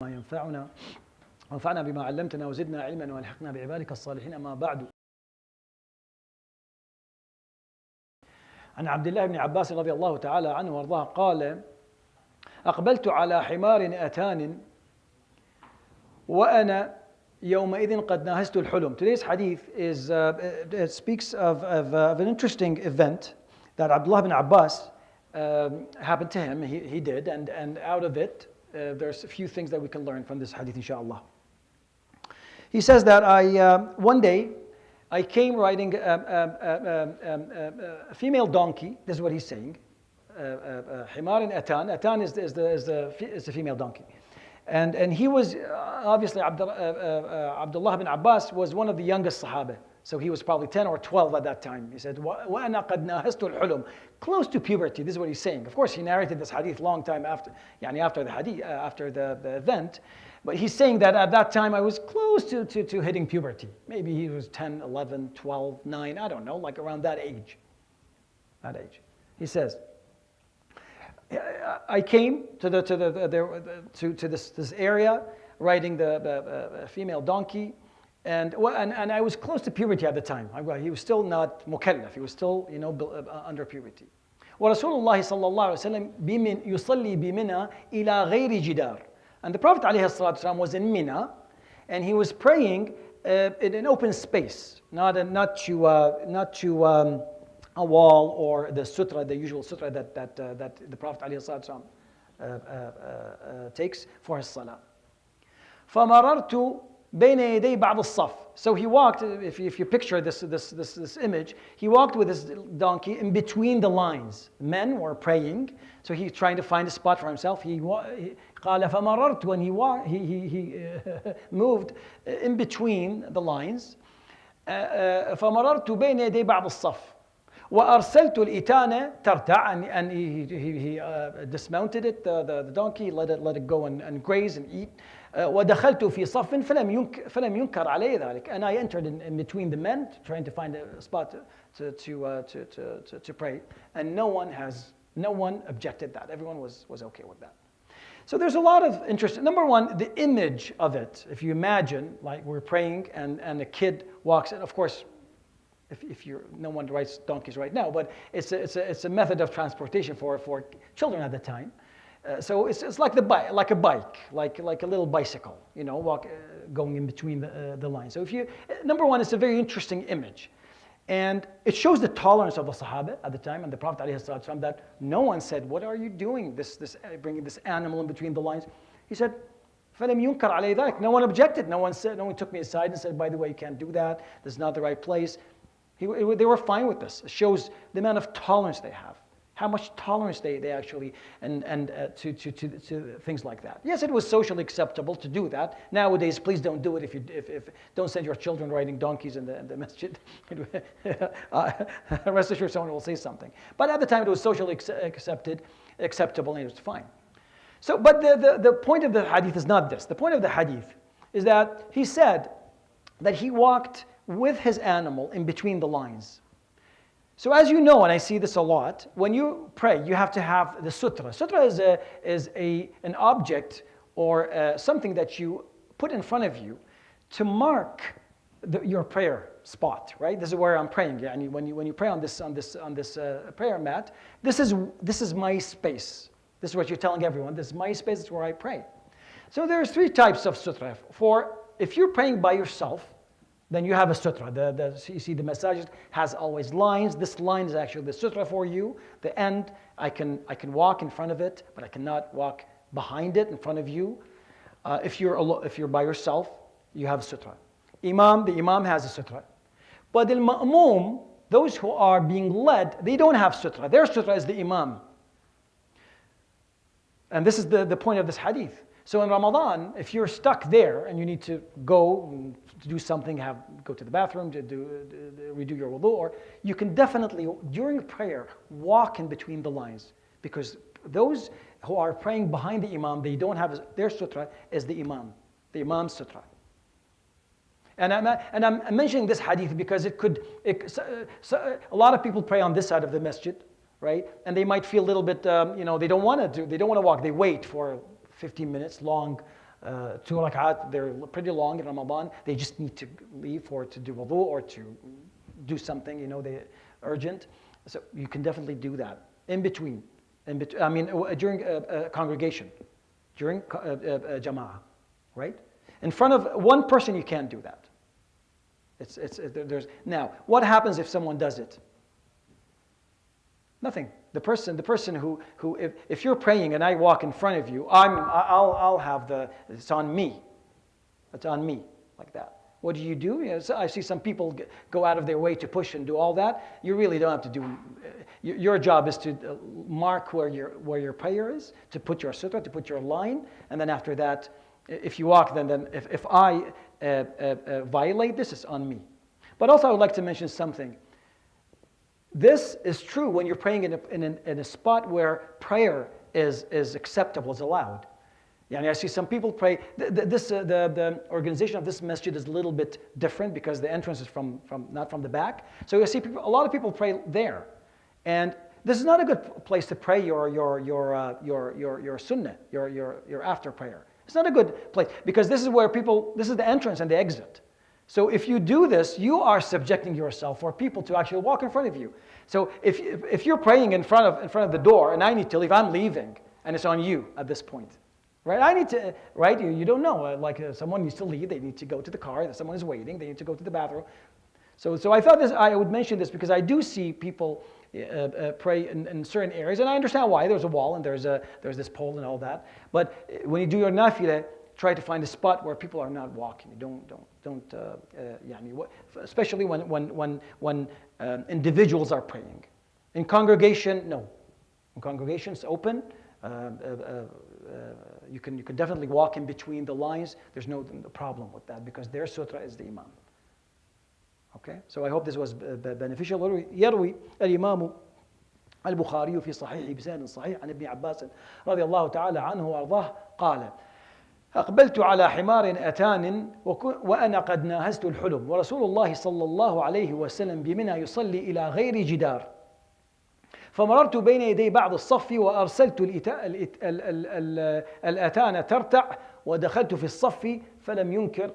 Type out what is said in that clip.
ما ينفعنا وانفعنا بما علمتنا وزدنا علما والحقنا بعبادك الصالحين. أما بعد. عن عبد الله بن عباس رضي الله تعالى عنه وارضاه قال: أقبلت على حمار أتان وأنا يومئذ قد ناهزت الحلم. Today's hadith is it speaks of an interesting event that Abdullah ibn Abbas happened to him. He did, and out of it there's a few things that we can learn from this hadith, inshallah. He says that one day I came riding a female donkey. This is what he's saying. Himar and Atan. Atan is the female donkey. And he was, obviously, Abdullah ibn Abbas was one of the youngest Sahaba. So he was probably 10 or 12 at that time. He said, وَأَنَا قَدْ نَاهَزْتُ الْحُلُمْ. Close to puberty, this is what he's saying. Of course, he narrated this hadith long time after, after the hadith, after the event. But he's saying that at that time I was close to hitting puberty. Maybe he was 10, 11, 12, 9, I don't know, like around that age. That age. He says, I came to this area riding the female donkey, and I was close to puberty at the time. He was still not mukallaf. He was still under puberty. ورسول الله صلى الله عليه وسلم يصلي بمنى إلى غير جدار. And the Prophet ﷺ was in Mina, and he was praying in an open space, not to a wall or the sutra, the usual sutra that the Prophet ﷺ takes for his salah. فَمَرَرْتُ بَيْنَ يَدَيْ بَعْضِ الصَّفْ. So he walked, if you picture this image, he walked with his donkey in between the lines. Men were praying, so he's trying to find a spot for himself. قال فَمَرَرْتُ, when he moved in between the lines. فَمَرَرْتُ بَيْنَ يَدَيْ بَعْضِ الصَّفْ. وَأَرْسَلْتُ الْإِتَانَ تَرْتَعْ, and he dismounted it, the donkey, let it go and graze and eat. وَدَخَلْتُ فِي صَفٍ فَلَمْ يُنْكَرْ عَلَيَّ ذَلك. And I entered in between the men, trying to find a spot to pray, and no one objected that. Everyone was okay with that. So there's a lot of interest. Number one, the image of it. If you imagine, like we're praying and a kid walks in, of course, if no one rides donkeys right now, but it's a method of transportation for children at the time. So it's like a bike, like a little bicycle, going in between the lines. So number one, it's a very interesting image, and it shows the tolerance of the Sahaba at the time and the Prophet ﷺ, that no one said, "What are you doing? Bringing this animal in between the lines?" He said, فَلَمْ يُنْكَرْ عَلَيْهِ ذَلك. No one objected. No one took me aside and said, "By the way, you can't do that. This is not the right place." They were fine with this. It shows the amount of tolerance they have, how much tolerance they actually and to things like that. Yes, it was socially acceptable to do that. Nowadays, please don't do it. If don't send your children riding donkeys in the masjid. Rest assured, someone will say something. But at the time, it was socially acceptable, and it was fine. So, but the point of the hadith is not this. The point of the hadith is that he said that he walked with his animal in between the lines. So as you know, and I see this a lot, when you pray, you have to have the sutra. Sutra is an object or something that you put in front of you to mark your prayer spot, right? This is where I'm praying. Yeah, and when you pray on this prayer mat, this is my space. This is what you're telling everyone. This is my space. This is where I pray. So there's three types of sutra. If you're praying by yourself, then you have a sutra. You see the masajid has always lines. This line is actually the sutra for you. The end, I can walk in front of it, but I cannot walk behind it in front of you. If you're by yourself, you have a sutra. The imam has a sutra. But the ma'mum, those who are being led, they don't have sutra. Their sutra is the imam. And this is the point of this hadith. So in Ramadan, if you're stuck there and you need to go to do something, go to the bathroom, to redo your wudu, or you can definitely, during prayer, walk in between the lines. Because those who are praying behind the imam, they don't have, their sutra is the imam's sutra. And I'm mentioning this hadith because a lot of people pray on this side of the masjid, right? And they might feel a little bit, they don't want to walk, they wait for 15 minutes long 2 rak'at, they're pretty long in Ramadan. They just need to leave to do wudu or to do something, they urgent. So you can definitely do that in between. During congregation, during jama'ah, right? In front of one person, you can't do that. Now, what happens if someone does it? Nothing. The person who if you're praying and I walk in front of you, I'll have it's on me. It's on me, like that. What do? I see some people go out of their way to push and do all that. You really don't have to do. Your job is to mark where your prayer is, to put your sutra, to put your line, and then after that, if you walk, then if I violate this, it's on me. But also, I would like to mention something. This is true when you're praying in a spot where prayer is acceptable, is allowed. I see some people pray. The organization of this masjid is a little bit different because the entrance is from not from the back. So you see a lot of people pray there, and this is not a good place to pray your sunnah, your after prayer. It's not a good place because this is where this is the entrance and the exit. So if you do this, you are subjecting yourself for people to actually walk in front of you. So if you're praying in front of the door and I need to leave, I'm leaving, and it's on you at this point. Right? I need to, right? You don't know. Someone needs to leave. They need to go to the car. Someone is waiting. They need to go to the bathroom. So I thought I would mention this because I do see people pray in certain areas, and I understand why. There's a wall and there's this pole and all that. But when you do your nafilah, try to find a spot where people are not walking. Don't. Especially when individuals are praying. In congregation, no. In congregation, it's open. You can definitely walk in between the lines. There's no problem with that because their sutra is the imam. Okay, so I hope this was beneficial. يروي الإمام البخاري في صحيح بسند صحيح عن ابن عباس رضي الله تعالى عنه وأرضاه قال: أقبلت على حمار أتان وأنا قد ناهزت الحلم ورسول الله صلى الله عليه وسلم بمنى يصلي إلى غير جدار فمررت بين يدي بعض الصف وأرسلت الأتان ترتع ودخلت في الصف فلم ينكر